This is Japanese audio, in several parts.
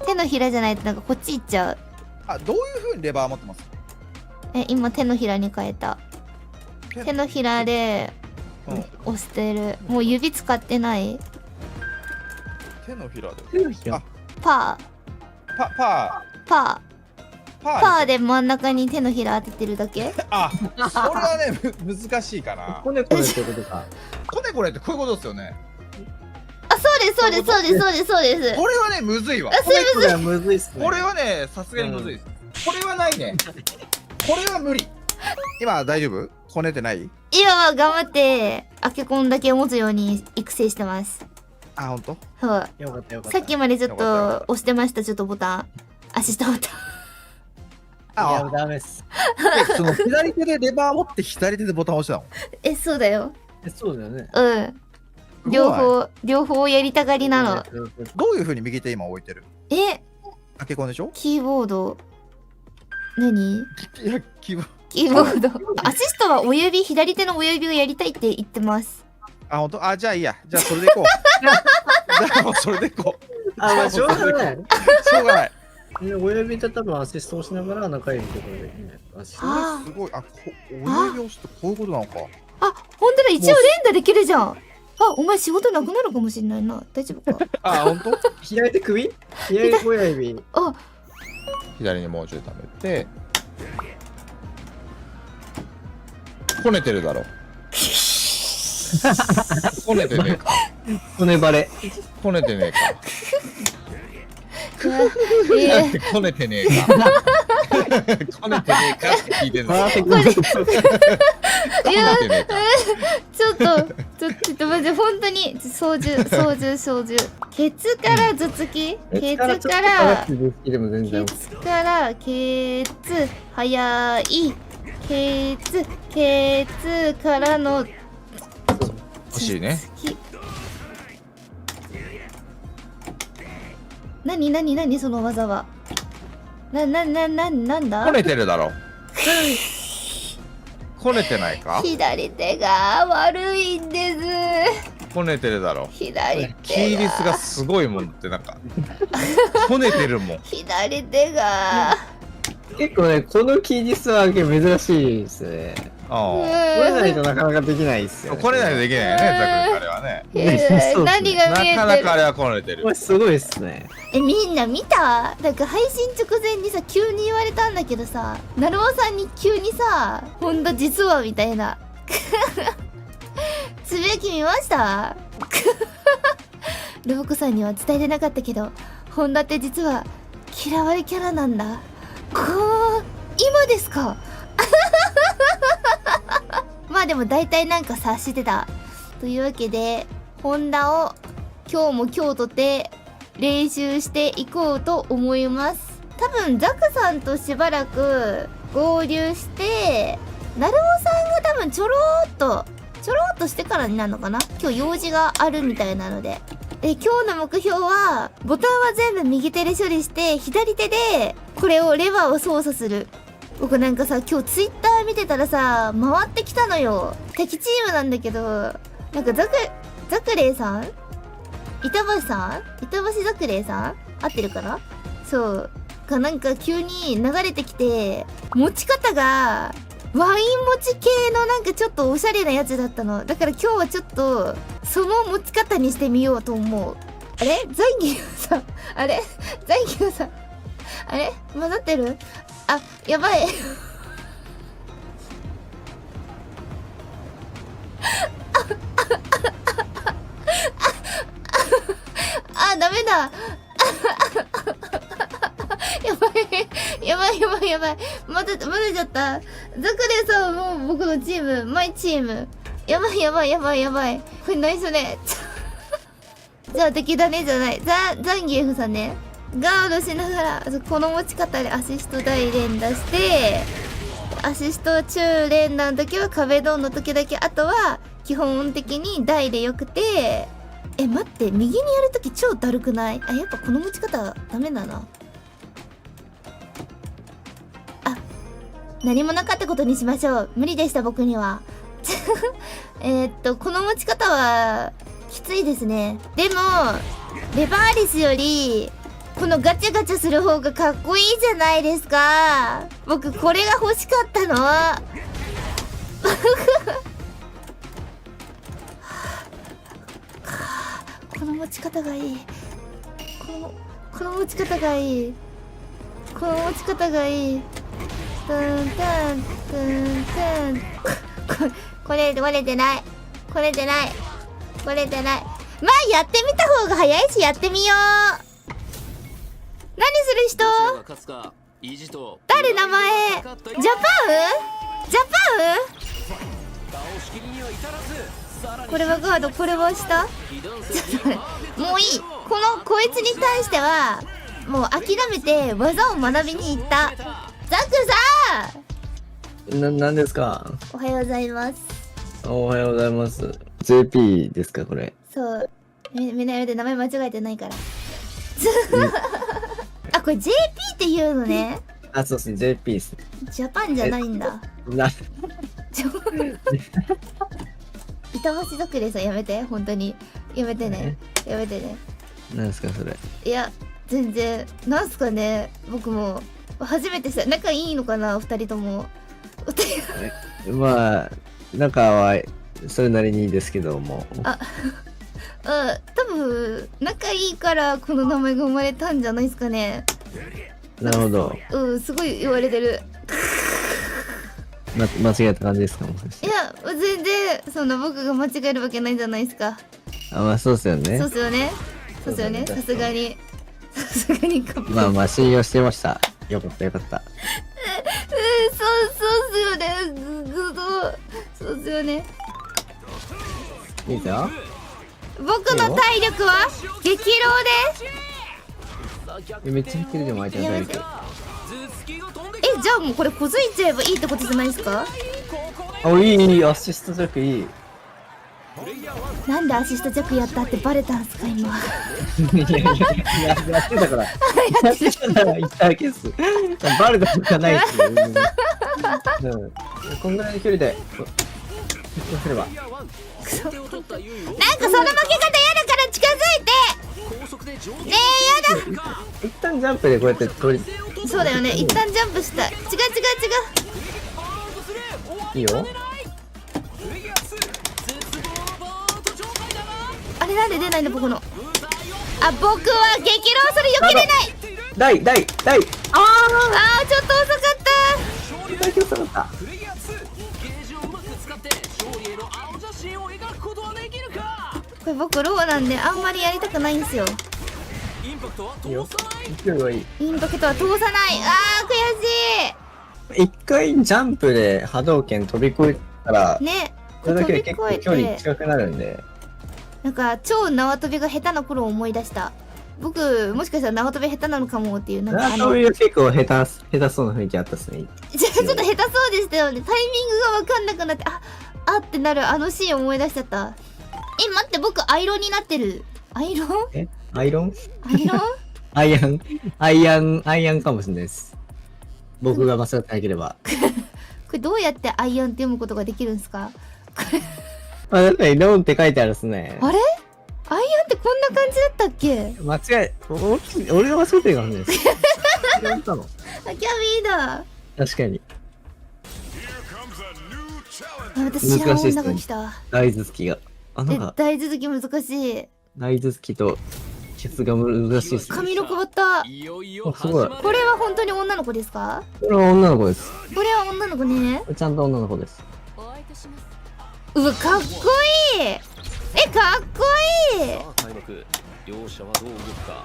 手のひらじゃないとなんかこっち行っちゃう。あ、どういう風にレバー持ってます？今手のひらに変えた。手のひらで押してる。もう指使ってない。手のひらで。手のひら。パーで真ん中に手のひら当ててるだけ。あ、それはね、難しいかな。こねこねってことか。こねこれってこういうことですよね。あ、そうですそうですそうですそうですそうです。これはね、むずいわ。これはむずいっすね。これはね、さすがにむずいです。これはないね。これは無理。今大丈夫？こねてない？今は頑張ってアケコンだけ持つように育成してます。あ、ほんと？そう。よかったよかった。さっきまでちょっと押してました。ちょっとボタン。アシストボタン。いや、ダメっす。その左手でレバー持って左手でボタン押したの？そうだよ。そうだよね。うん。両方やりたがりなの。どういう風に右手今置いてる？あけこんでしょ？キーボード。何？いや、キーボード。アシストは左手の親指をやりたいって言ってます。あ、ほんと？あ、じゃあいいや。じゃあそれでいこう。じゃあもうそれでいこう。あ、まあ、しょうがない。しょうがない。親指で多分アシストをしながら中指とかでね。アシスト。すごい。あ、親指押すとこういうことなのか。あ、ほんとだ。一応連打できるじゃん。あ、お前仕事なくなるかもしれないな。大丈夫か？あ、ほんと？左手首？左親指。あ、左にもうちょい溜めて。こねてるだろ。こねてねえか。骨バレ。こねてねえか。こねてねえか。こねてねえかって聞いてんの。パーフェクト。いや、ちょっと待って、本当に操縦。ケツから頭突き。ケツからケツ、早い。ケツからの欲しいね。何その技は。なんだ？こねてるだろ。こねてないか？左手が悪いんです。こねてるだろ。左手キーリスがすごいもんってなんかこねてるもん。左手が結構ね、このキーリスは珍しいですね。これないとなかなかできないっすよ。これないとできないよね、ザクあれはね。何が見えてる？なかなかあれはこねてる。これすごいっすね。みんな見た？なんか配信直前にさ、急に言われたんだけどさ、なるおさんに急にさ、ほんと実はみたいなつぶやき見ました？ロボコさんには伝えてなかったけど、ホンダって実は嫌われキャラなんだ。今ですか？まあでも大体なんか察してた。というわけで、ホンダを今日とて練習していこうと思います。多分ザクさんとしばらく合流して、なるおさんが多分ちょろーっとしてからになるのかな。今日用事があるみたいなので。今日の目標は、ボタンは全部右手で処理して、左手でこれをレバーを操作する。僕なんかさ、今日ツイッター見てたらさ、回ってきたのよ。敵チームなんだけど、なんかザクレイさん、板橋ザクレイさん合ってるかな？そうがなんか急に流れてきて、持ち方がワイン持ち系のなんかちょっとおしゃれなやつだったの。だから今日はちょっとその持ち方にしてみようと思う。あれザイギーさん、あれザイギーさん、あれ混ざってる？あ、やばいあ、ダメだやばいまだちゃった。ザクレさんはもう僕のチーム、マイチーム。やばいこれナイスねじゃあ敵だねじゃない、ザンギエフさんね。ガードしながらこの持ち方でアシスト大連打して、アシスト中連打の時は壁ドンの時だけ、あとは基本的に大でよくて。待って、右にやるとき超だるくない？やっぱこの持ち方ダメだな。何もなかったことにしましょう。無理でした僕にはこの持ち方はきついですね。でもレバーリスよりこのガチャガチャする方がかっこいいじゃないですか。僕これが欲しかったの。この持ち方がいい。この持ち方がいい。この持ち方がいい。トントントントン。これ割れてない。これてない。これてない。まあやってみた方が早いし、やってみよう。何する人？誰名前？ジャパン？ジャパン？これはガード、これは下？もういい。こいつに対してはもう諦めて技を学びに行った。ザクさん！なんですか？おはようございます。おはようございます。JP ですかこれ？そう。みんなやめて、名前間違えてないから。あ、これ JP って言うのね。あ、そうですね、JP です。ジャパンじゃないんだ。板橋族です。やめて、本当に。やめてね。やめてね。なんですかそれ？いや、全然。なんすかね。僕も初めてさ、仲いいのかな、お二人とも。まあ、仲はそれなりにいいですけども。多分仲いいからこの名前が生まれたんじゃないですかね。なるほど。すごい言われてる。間違えた感じですかもしかして。いや、全然そんな僕が間違えるわけないじゃないですか。あ、まあそうですよね。そうっすよね。そうっすよね。さすがにまあまあ信用してました。よかったよかった。そうっすよね。そうっすよね。いいですよ。僕の体力は激浪でめっちゃ減ってるじゃん、相手の体力。じゃあもうこれこづいちゃえばいいってことじゃないですか？いい、アシスト弱いい。なんでアシスト弱やったってバレたんすか今。やってたから。やってたから言っただけです。バレたことないっすよ。こんぐらいの距離で。どうすれば。なんかその負け方嫌だから近づいて。ねえ、やだ。一旦ジャンプでこうやって取り。そうだよね。一旦ジャンプしたい。違う。いいよ。あれなんで出ないの僕の。あ、僕は激浪それ避けれない。大。ちょっと遅かった大遅かった。これ僕ローなんであんまりやりたくないんですよ。いいよ。勢いはいい。インパクトは通さない。悔し一回ジャンプで波動拳飛び越えたら、いね。それだけで結構飛び越距離えて近くなるんで。なんか超縄跳びが下手な頃を思い出した。僕もしかしたら縄跳び下手なのかもっていう、なんかそういう結構下手そうな雰囲気あったっすね。ちょっと下手そうでしたよね。タイミングが分かんなくなって、あってなるあのシーン思い出しちゃった。待って、僕アイロンになってる。アイロンアイロンアイロンアイアンかもしれないです。僕が間違ってなければ。これどうやってアイアンって読むことができるんですか？なんかロンって書いてあるっすね。あれアイアンってこんな感じだったっけ？俺が間違ってるかもしれないです。やったの？キャビーだ。確かに。私知らん女が来た。大豆好きが。なんか大豆好き難しい。大豆好きとケツが難しいっすね。髪色変わった。すごい。これは本当に女の子ですか？これは女の子です。これは女の子ね。ちゃんと女の子です。うわ、かっこいい。かっこいい。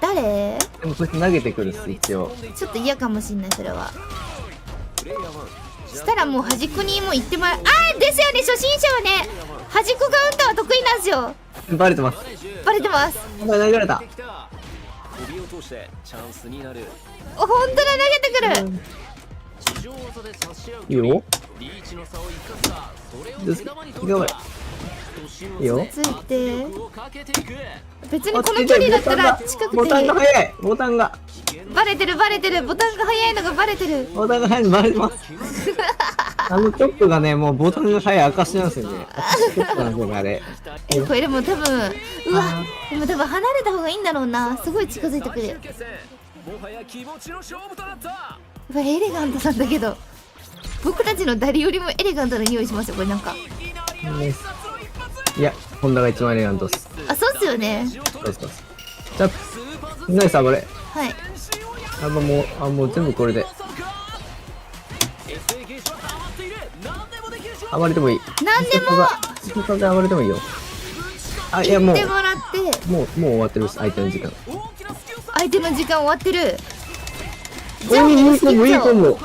誰？でもこうやって投げてくるっす、一応。ちょっと嫌かもしんない、それは。したらもう端っこにもう行ってもらう。ですよね、初心者はね、端っこカウンターは得意なんですよ。バレてます。バレてます。投げられた。本当だ、投げてくる。いいよ。頑張れ。いいよ。ついて。別にこの距離だったら近くて。ボタンが早い。ボタンが。バレてる。ボタンが早いのがバレてる。ボタンが早いのバレてます。あのチョップがね、もうボタンが早い証なんですよね。チョップなんですよね、あれ。これでも多分、でも多分離れた方がいいんだろうな。すごい近づいてくる。うわエレガントさんだけど僕たちの誰よりもエレガントな匂いしますよこれなんか。いや、ホンダが一番エレガントっす。あそうっすよね。そうそう。じゃあ、ナイス暴れ。はい。もう全部これで。暴れてもいい。なんでもスピーカーで暴れてもいいよ。あ、いやもう、言ってもらってもう終わってるっす、相手の時間。相手の時間終わってる。おー、いいコンボ、いいコンボ。うわ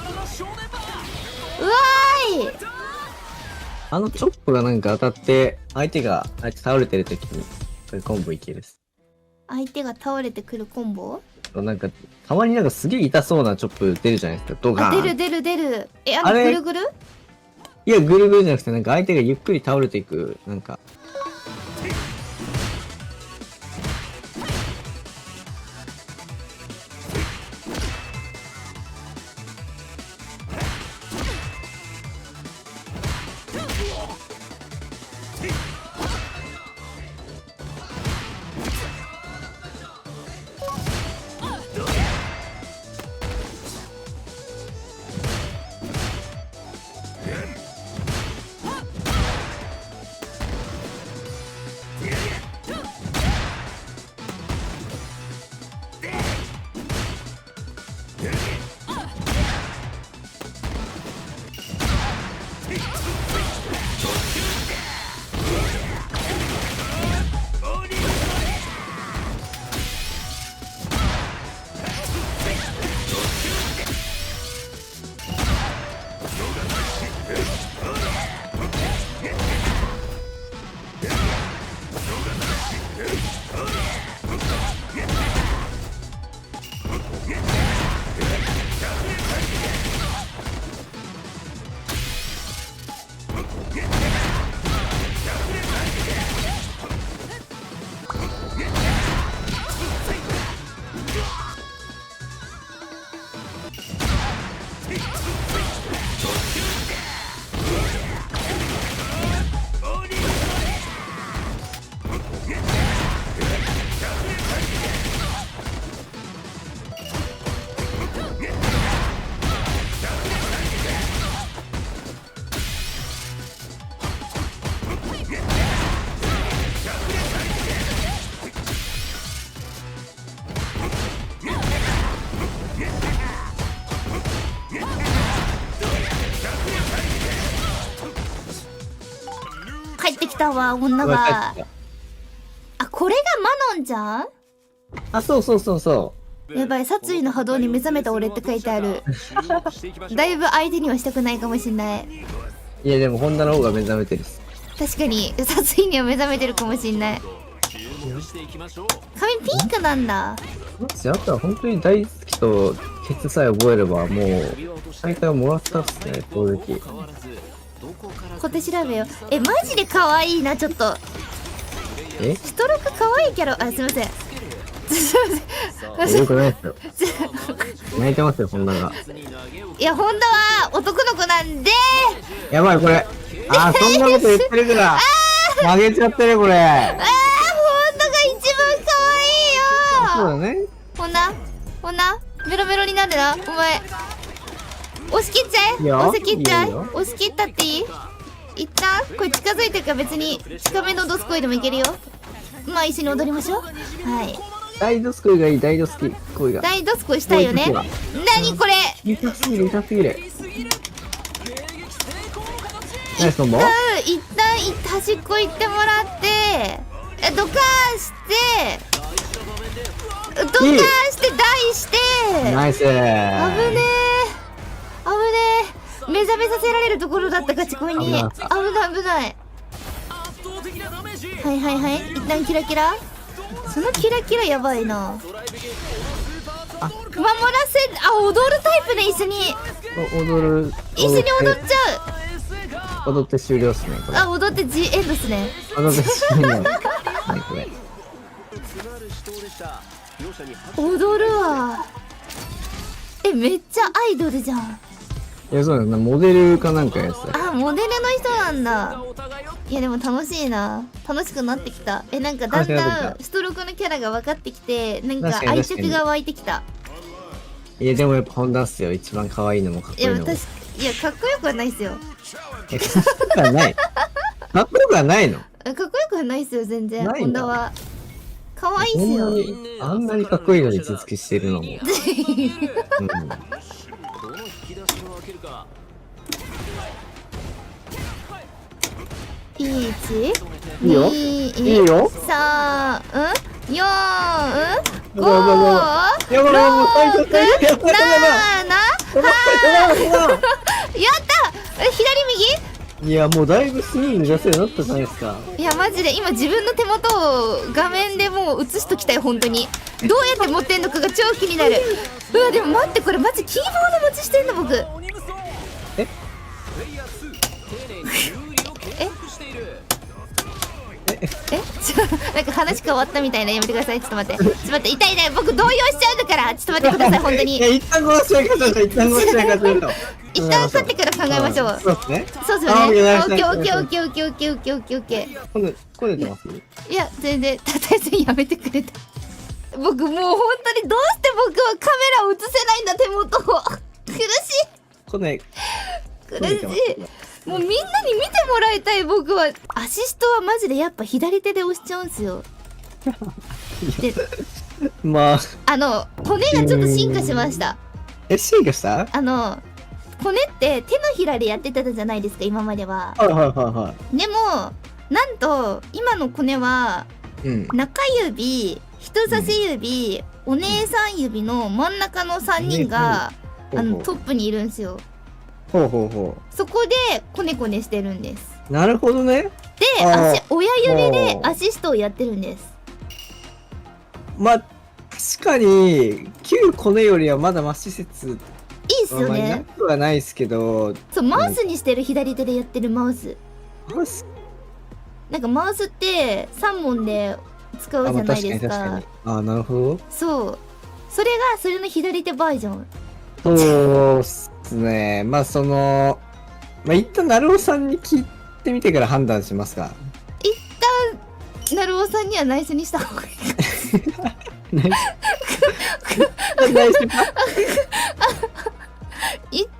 ーい。あのチョップがなんか当たって、相手倒れてる時に、これコンボいけるっす。相手が倒れてくるコンボ。なんか、たまになんかすげえ痛そうなチョップ出るじゃないですか、ドガーン。出る。あれぐるぐる。いや、ぐるぐるじゃなくて、なんか相手がゆっくり倒れていく、なんか。帰ってきたわ女が。あこれがマノンじゃん。あ、そうそうそうそやばい殺意の波動に目覚めた俺って書いてある。だいぶ相手にはしたくないかもしんない。う。いや、でもホンダの方が目覚めてるっす。確かに殺意には目覚めてるかもしんない。髪ピンクなんだ。あとは本当に大好きとケツさえ覚えればもう大会をもらったっすね、攻撃。小手調べよ。マジで可愛いなちょっと。えストローク可愛いキャラ。あすいません。すいません。よくないっすよ。泣いてますよ、ホンダが。いやホンダは男の子なんで。やばい、これ。あー、そんなこと言ってるから。曲げちゃってる、これ。ホンダが一番可愛いよ。そうだね。ほんなメロメロになるなお前。押し切っちゃえ。いいよ押し切っちゃえ。いいよ押し切ったっていい。一旦これ近づいてるから別に近めのドスコイでもいけるよ。まあ一緒に踊りましょう。はい大ドスコイがいい、大ドスコイが。大ドスコイしたいよね。こういう何これ。痛すぎる、痛すぎる。ナイスコンボ。一旦端っこ行ってもらってドカーンしてドカーンして台してナイス。危ねえ目覚めさせられるところだったガチ恋に。危ないはい一旦キラキラ。そのキラキラやばいな。守らせ踊るタイプで一緒に一緒に踊っちゃ踊って終了っすね、これ。う。踊ってジエンドっすね。踊って終了。何これ。踊るわ。めっちゃアイドルじゃん。いや、そうだな、モデルかなんかやつだ。あモデルの人なんだ。いやでも楽しいな。楽しくなってきた。なんかだんだんストロークのキャラが分かってきてなんか愛着が湧いてきた。いやでもやっぱ本田っすよ。一番可愛いのもかっこいや、いいのも。私、いや、かっこよくはないっすよ。えかっこよくはない。かっこよくはないの。かっこよくはないっすよ、全然。ないんだ本田は。可愛いっすよ。あんなにかっこいいのに頭突きしてるのも。うん。1、いいよ2、いいよ3、4、5、やばいやばいもう最初最初やばいやばい7、やった左いやもうだいぶスムーズに出せるようになったじゃないですか。右いやマジで今自分の手元を画面でもう映しときたい本当にどうやって持ってんのかが超気になる。うわでも待ってこれマジキーボード持ちしてんの僕。なんか話変わったみたいなやめてください。ちょっと待って痛い痛い僕動揺しちゃうからちょっと待ってください本当に。いや一旦殺し合い方一旦殺し合い方と一旦勝ってから考えましょう。そうですね。そうですよね。オッケーオッケーオッケーオッケーオッケーオッケーオッケーオッケーオッケー。こねてます？いや全然たたえずにやめてくれた。僕もう本当にどうして僕はカメラを映せないんだ手元を。苦しいこね苦しい。もうみんなに見てもらいたい僕は。アシストはマジでやっぱ左手で押しちゃうんすよ。でまあ骨がちょっと進化しました。進化した？骨って手のひらでやってたじゃないですか今までは。はいはいはいはでもなんと今のコネは、中指、人差し指、お姉さん指の真ん中の3人が、トップにいるんですよ。ほうほうほそこでコネコネしてるんです。う。なるほどね。で親指でアシストをやってるんです。まあ確かに旧コネよりはまだマシ説いいっすよね。なくはないですけど。そうマウスにしてる左手でやってるマウス。なんかマウスって3本で使うじゃないですか。なるほど。そうそれの左手バージョン。そうっすね。まあ一旦なるおさんに聞いてみてから判断しますか。一旦なるおさんには内緒にした方がいい。内緒か一旦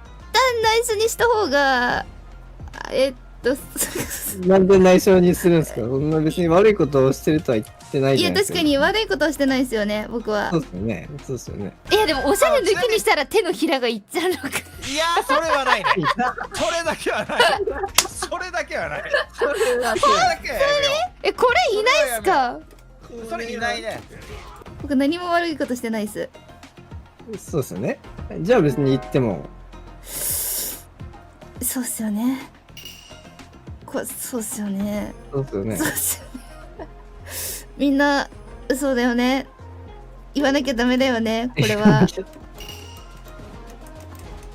内緒にした方がなんで内緒にするんですか。そんな別に悪いことをしてるとは言ってないじゃないですか。いや確かに悪いことはしてないですよね僕は。そうですよね。そうですよね。いやでもおしゃれ抜きにしたら手のひらがいっちゃうのか。いやそれはないね。それだけはない。それだけはない。それだけはやめよこれいないっすか。それいないね。僕何も悪いことしてないっす。そうですよね。じゃあ別に言っても。そうっすよね。そうっすよね。そうですよね。そうっすよね。みんなそうだよね。言わなきゃダメだよねこれは。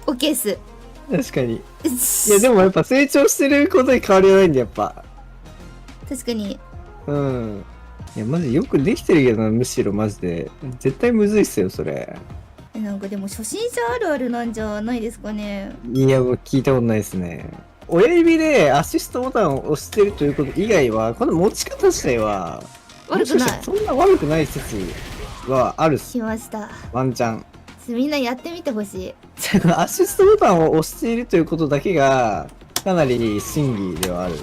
オッケーっす。確かに。いやでもやっぱ成長してることに変わりはないんでやっぱ。確かに。いやマジよくできてるけどな。むしろマジで絶対むずいっすよそれ。なんかでも初心者あるあるなんじゃないですかね。いやもう聞いたことないですね。親指でアシストボタンを押してるということ以外はこの持ち方自体は悪くない。そんな悪くない説はあるっす。来ました。ワンチャン。みんなやってみてほしい。アシストボタンを押しているということだけがかなり真偽ではある。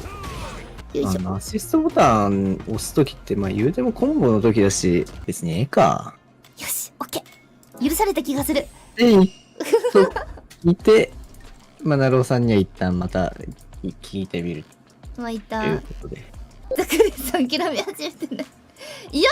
よいしょ。アシストボタン押すときってまあ言うてもコンボの時だし別にええか。よし、オッケー。許された気がする。と言ってまあなるおさんには一旦また聞いてみるまあいったということで。ザクレさん諦め始めてない。いや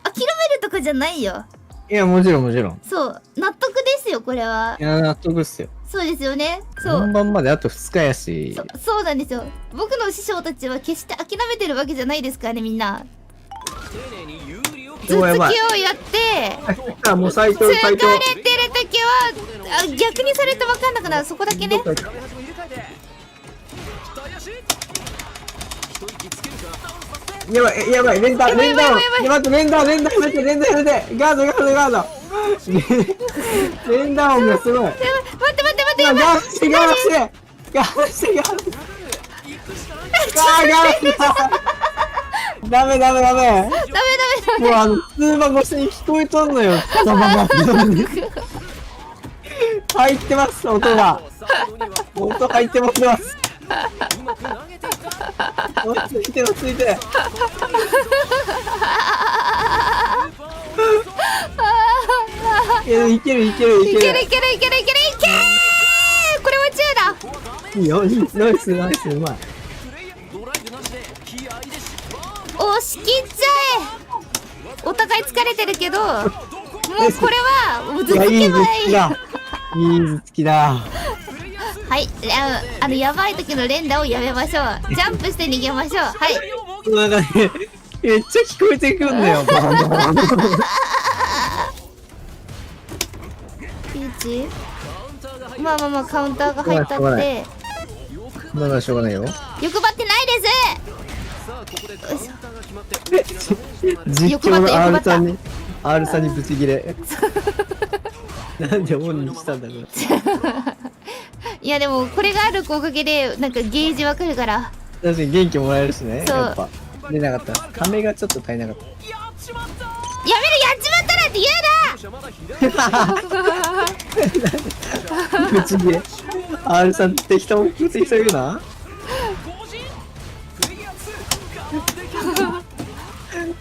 諦めるとかじゃないよ。いやもちろんもちろん。そう納得ですよこれは。いや納得っすよ。そうですよね。そう本番まであと2日やし。そうなんですよ。僕の師匠たちは決して諦めてるわけじゃないですからねみんな。頭突きをやってもう斎藤疲れてる時は逆にされると分かんなくなる。そこだけね。やばいやばい連打連打やばい連打やめてガード連打音がすごい。待ってガードしてダメもう通話越しに聞こえとんのよ。入ってます、音が。音入ってます。落ち着いて、落ち着いて。いや、いけるいけるいける。いけるいけるいけるいけるいけこれは中だ。いいよ、いい、ナイスナイス、うまい。押し切っちゃえ。お互い疲れてるけど、もうこれはもうずっとけばいい。いい頭突きだ。いい頭突きだ。はい、やばい時の連打をやめましょう。ジャンプして逃げましょう。はい。なんかね、めっちゃ聞こえてくんだよ。ピーチ。まあまあまあカウンターが入ったって。まだしょうがないよ。欲張ってないです。実況の R さんに R さんにブチギレ。なんでオンにしたんだろう。いやでもこれがあるおかげでなんかゲージわかるから。確かに元気もらえるしね。そうやっぱ出なかった。ためがちょっと足りなかった。やめろ、やっちまったらって言うな。ブチギレ。R さん適当ブチギレ言うな。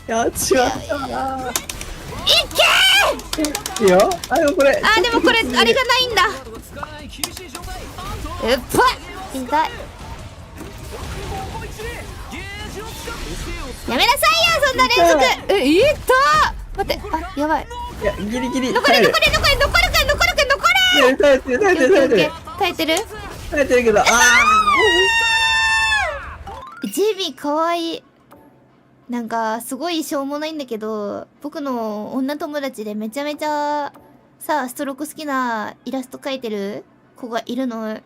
やっちまったな。いけいいよ。あ、でもこれ。ー。あ、でもこれあれがないんだ。うっぱい。痛い。やめなさいよ、そんな連続。いったー。待って、あ、やばい。いや、ギリギリ。残れ。耐えてる、耐えてる。耐えてる。耐えてるけど、ジェビーかわいい。なんかすごいしょうもないんだけど、僕の女友達でめちゃめちゃさ、ストローク好きなイラスト描いてる子がいるの。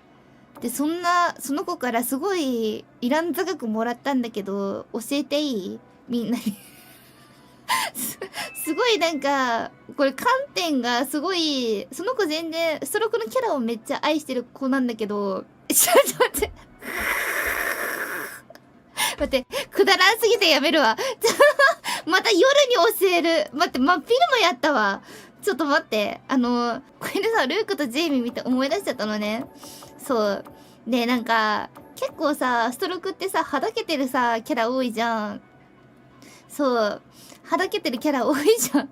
で、その子からすごいいらん座学もらったんだけど、教えていい？みんなにすごいなんか、これ観点がすごい、その子全然ストロークのキャラをめっちゃ愛してる子なんだけど、ちょっと待って。待って、くだらんすぎてやめるわ。また夜に教える。待って、フィルムやったわ。ちょっと待って。これでさ、ルークとジェイミー見て思い出しちゃったのね。そう。で、なんか、結構さ、ストロークってさ、はだけてるさ、キャラ多いじゃん。そう。はだけてるキャラ多いじゃん。